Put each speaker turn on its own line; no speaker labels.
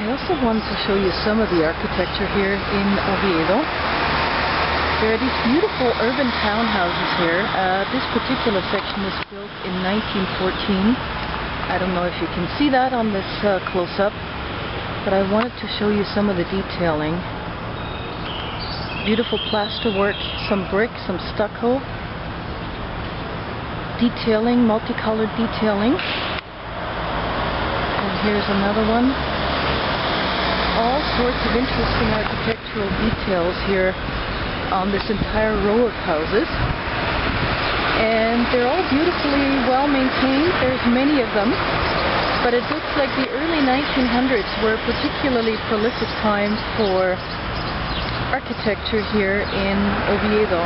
I also wanted to show you some of the architecture here in Oviedo. There are these beautiful urban townhouses here. This particular section was built in 1914. I don't know if you can see that on this close-up, but I wanted to show you some of the detailing. Beautiful plasterwork, some brick, some stucco, detailing, multicolored detailing. And here's another one. All sorts of interesting architectural details here on this entire row of houses. And they're all beautifully well maintained. There's many of them. But it looks like the early 1900s were a particularly prolific time for architecture here in Oviedo.